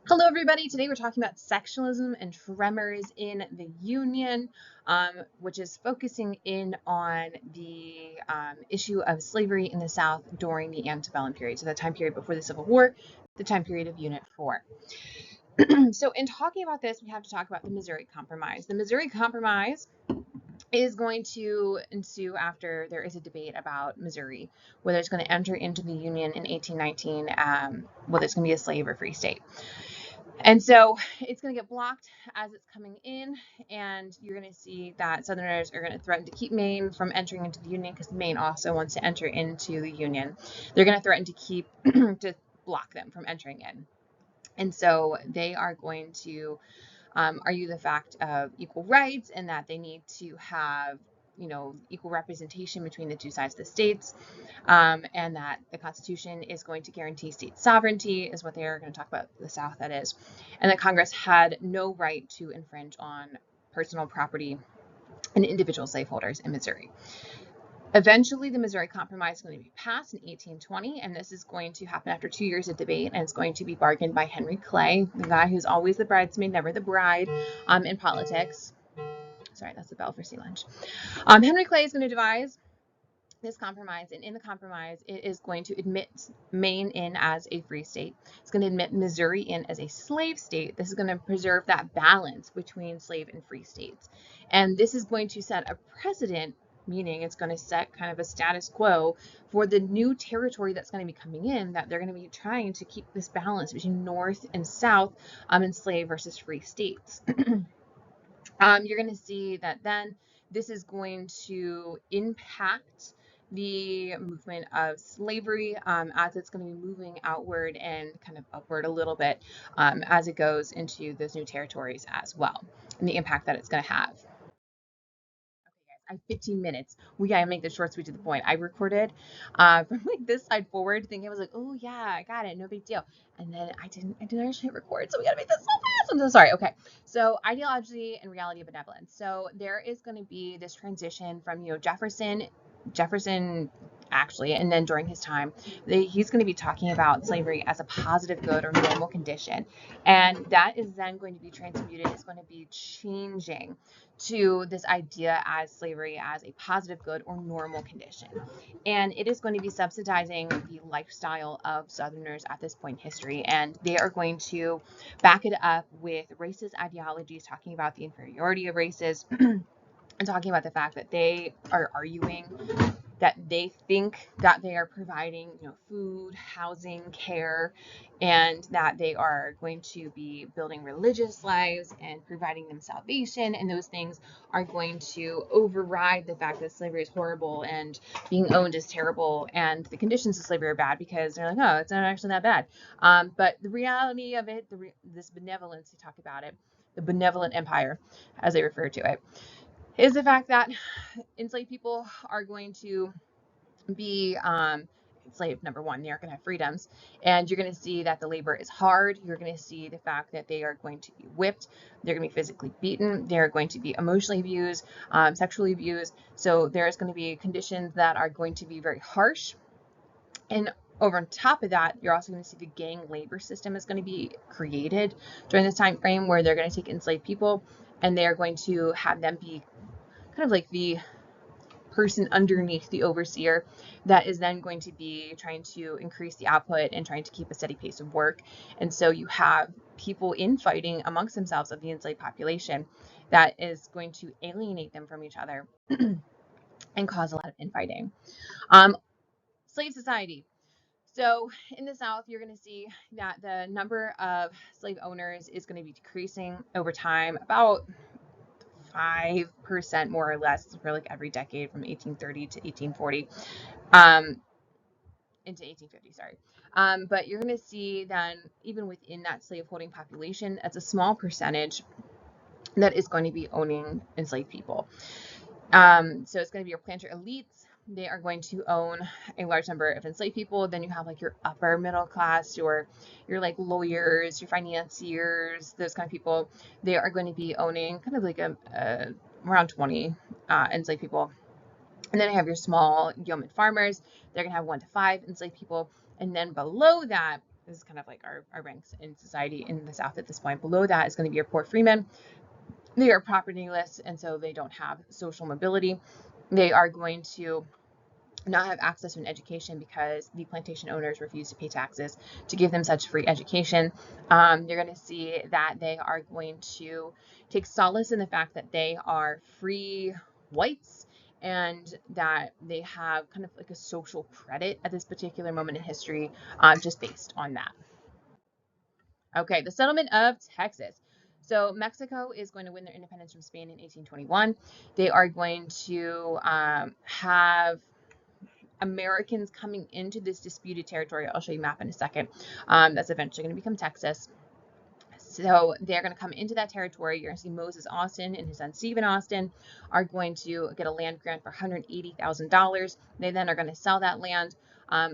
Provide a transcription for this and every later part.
Hello, everybody. Today we're talking about sectionalism and tremors in the Union, which is focusing in on the issue of slavery in the South during the antebellum period, so the time period before the Civil War, the time period of Unit 4. So in talking about this, we have to talk about the Missouri Compromise. The Missouri Compromise is going to ensue after there is a debate about Missouri, whether it's going to enter into the Union in 1819, whether it's going to be a slave or free state. And so it's going to get blocked as it's coming in, and you're going to see that Southerners are going to threaten to keep Maine from entering into the Union because Maine also wants to enter into the Union. They're going to threaten to keep to block them from entering in. And so they are going to argue the fact of equal rights and that they need to have equal representation between the two sides of the states, and that the Constitution is going to guarantee state sovereignty, is what they are going to talk about, the South, that is, and that Congress had no right to infringe on personal property and individual slaveholders in Missouri. Eventually, the Missouri Compromise is going to be passed in 1820, and this is going to happen after 2 years of debate, and it's going to be bargained by Henry Clay, the guy who's always the bridesmaid, never the bride, in politics. Sorry, that's the bell for sea lunch. Henry Clay is going to devise this compromise, and in the compromise, it is going to admit Maine in as a free state. It's going to admit Missouri in as a slave state. This is going to preserve that balance between slave and free states. And this is going to set a precedent, meaning it's going to set kind of a status quo for the new territory that's going to be coming in, that they're going to be trying to keep this balance between North and South, enslaved versus free states. You're going to see that then this is going to impact the movement of slavery, as it's going to be moving outward and kind of upward a little bit, as it goes into those new territories as well, and the impact that it's going to have. I have 15 minutes. We gotta make this short, sweet, to the point. I recorded from like this side forward, thinking I was like, oh yeah, I got it, no big deal. And then I didn't actually hit record, so we gotta make this so fast. I'm so sorry. Okay, so ideology and reality of benevolence. So there is going to be this transition from Jefferson actually, and then during his time, he's going to be talking about slavery as a positive good or normal condition, and that is then going to be transmuted. It's going to be changing to this idea as slavery as a positive good or normal condition. And it is going to be subsidizing the lifestyle of Southerners at this point in history. And they are going to back it up with racist ideologies, talking about the inferiority of races and talking about the fact that they are arguing that they think that they are providing, food, housing, care, and that they are going to be building religious lives and providing them salvation, and those things are going to override the fact that slavery is horrible and being owned is terrible and the conditions of slavery are bad, because they're like, oh, it's not actually that bad. But the reality of it, this benevolence, to talk about it, the benevolent empire, as they refer to it, is the fact that enslaved people are going to be enslaved. Number one, they aren't going to have freedoms, and you're going to see that the labor is hard. You're going to see the fact that they are going to be whipped, they're going to be physically beaten, they're going to be emotionally abused, sexually abused. So there's going to be conditions that are going to be very harsh. And over on top of that, you're also going to see the gang labor system is going to be created during this time frame, where they're going to take enslaved people and they're going to have them be kind of like the person underneath the overseer that is then going to be trying to increase the output and trying to keep a steady pace of work. And so you have people infighting amongst themselves of the enslaved population that is going to alienate them from each other and cause a lot of infighting. Slave society. So in the South, you're going to see that the number of slave owners is going to be decreasing over time, about 5% more or less for like every decade from 1830 to 1840, into 1850, sorry. But you're going to see then, even within that slaveholding population, that's a small percentage that is going to be owning enslaved people. So it's going to be your planter elites. They are going to own a large number of enslaved people. Then you have like your upper middle class, your like lawyers, your financiers, those kind of people. They are going to be owning kind of like around 20 enslaved people. And then I have your small yeoman farmers. They're going to have 1 to 5 enslaved people. And then below that, This is kind of like our ranks in society in the South at this point. Below that is going to be your poor freemen. They are propertyless, and so they don't have social mobility. They are going to not have access to an education because the plantation owners refuse to pay taxes to give them such free education. You're going to see that they are going to take solace in the fact that they are free whites and that they have kind of like a social credit at this particular moment in history, just based on that. Okay, the settlement of Texas. So Mexico is going to win their independence from Spain in 1821. They are going to have Americans coming into this disputed territory. I'll show you a map in a second. That's eventually going to become Texas. So they're going to come into that territory. You're going to see Moses Austin and his son Stephen Austin are going to get a land grant for $180,000. They then are going to sell that land.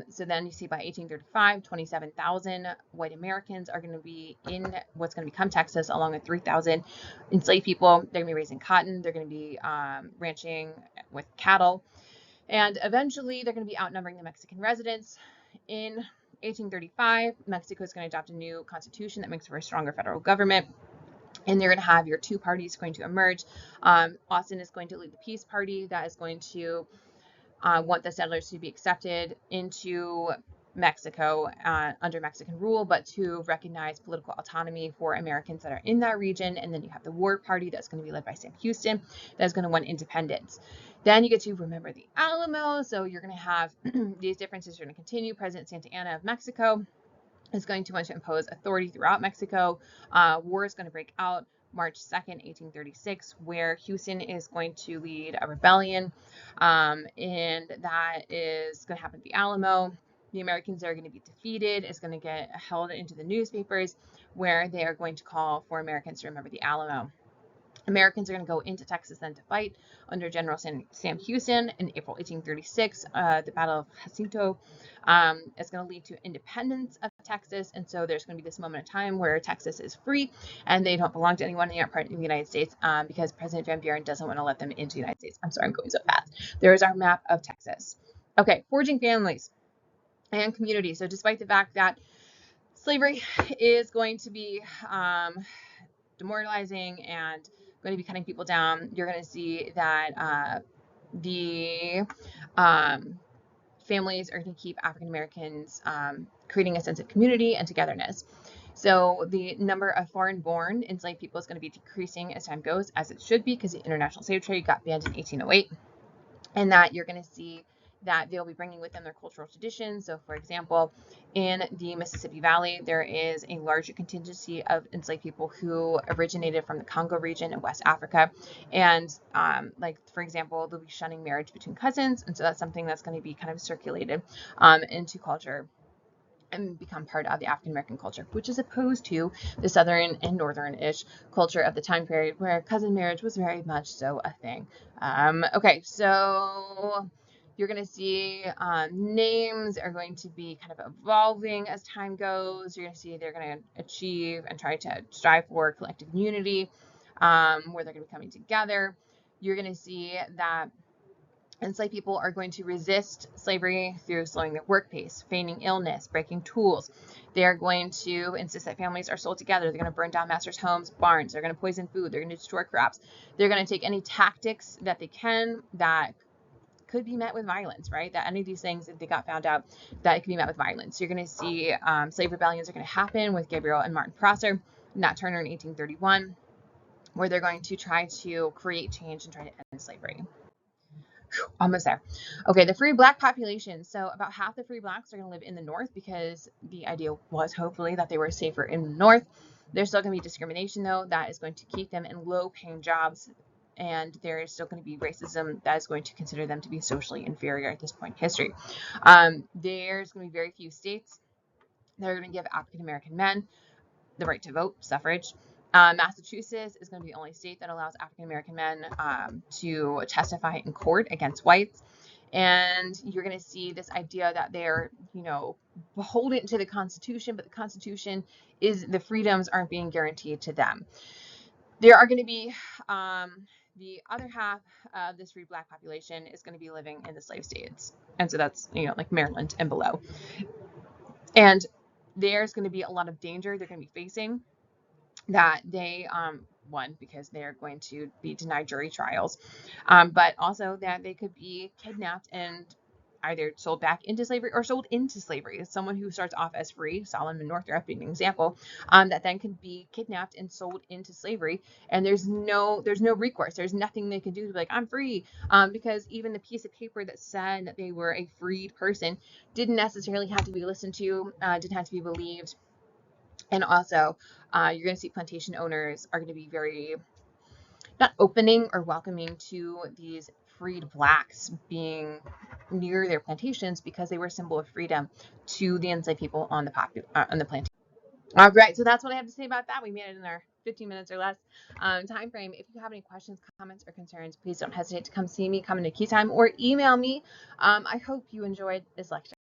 So then you see by 1835, 27,000 white Americans are going to be in what's going to become Texas, along with 3,000 enslaved people. They're going to be raising cotton. They're going to be ranching with cattle. And eventually, they're going to be outnumbering the Mexican residents. In 1835, Mexico is going to adopt a new constitution that makes for a stronger federal government. And they're going to have your two parties going to emerge. Austin is going to lead the Peace Party that is going to want the settlers to be accepted into Mexico under Mexican rule, but to recognize political autonomy for Americans that are in that region. And then you have the War Party that's going to be led by Sam Houston that's going to want independence. Then you get to remember the Alamo. So you're going to have these differences are going to continue. President Santa Anna of Mexico is going to want to impose authority throughout Mexico. War is going to break out March 2nd, 1836, where Houston is going to lead a rebellion, and that is going to happen at the Alamo. The Americans are going to be defeated. It's going to get held into the newspapers, where they are going to call for Americans to remember the Alamo. Americans are going to go into Texas then to fight under General Sam Houston in April 1836. The Battle of Jacinto is going to lead to independence of Texas, and so there's going to be this moment of time where Texas is free and they don't belong to anyone in part of the United States because President Van Buren doesn't want to let them into the United States. I'm sorry, I'm going so fast. There is our map of Texas. Okay, forging families and communities. So despite the fact that slavery is going to be demoralizing and going to be cutting people down, you're going to see that the families are going to keep African Americans creating a sense of community and togetherness. So the number of foreign-born enslaved people is going to be decreasing as time goes, as it should be, because the international slave trade got banned in 1808, and that you're going to see that they'll be bringing with them their cultural traditions. So, for example, in the Mississippi Valley, there is a larger contingency of enslaved people who originated from the Congo region in West Africa. And, like, for example, they'll be shunning marriage between cousins. And so that's something that's going to be kind of circulated into culture and become part of the African American culture, which is opposed to the Southern and Northern-ish culture of the time period where cousin marriage was very much so a thing. Okay, so you're going to see names are going to be kind of evolving as time goes. You're going to see they're going to achieve and try to strive for collective unity, where they're going to be coming together. You're going to see that enslaved people are going to resist slavery through slowing their work pace, feigning illness, breaking tools. They are going to insist that families are sold together. They're going to burn down masters' homes, barns. They're going to poison food. They're going to destroy crops. They're going to take any tactics that they can that could be met with violence, right? That any of these things, if they got found out, that it could be met with violence. So you're going to see slave rebellions are going to happen with Gabriel and Martin Prosser, Nat Turner in 1831, where they're going to try to create change and try to end slavery. Almost there. Okay, the free black population. So about half the free blacks are going to live in the north because the idea was hopefully that they were safer in the north. There's still going to be discrimination, though, that is going to keep them in low-paying jobs, and there is still going to be racism that is going to consider them to be socially inferior at this point in history. There's going to be very few states that are going to give African American men the right to vote, suffrage. Massachusetts is going to be the only state that allows African American men to testify in court against whites. And you're going to see this idea that they're, beholden to the Constitution, but the Constitution is the freedoms aren't being guaranteed to them. There are going to be the other half of this free black population is going to be living in the slave states. And so that's, like Maryland and below. And there's going to be a lot of danger they're going to be facing, that they one, because they're going to be denied jury trials, but also that they could be kidnapped and either sold back into slavery or sold into slavery. Someone who starts off as free, Solomon Northup being an example, that then can be kidnapped and sold into slavery, and there's no recourse. There's nothing they can do to be like, I'm free, because even the piece of paper that said that they were a freed person didn't necessarily have to be listened to, didn't have to be believed. And also, you're going to see plantation owners are going to be very not opening or welcoming to these freed blacks being near their plantations, because they were a symbol of freedom to the enslaved people on the plantation. All right, so that's what I have to say about that. We made it in our 15 minutes or less time frame. If you have any questions, comments, or concerns, please don't hesitate to come see me, come into Key Time, or email me. I hope you enjoyed this lecture.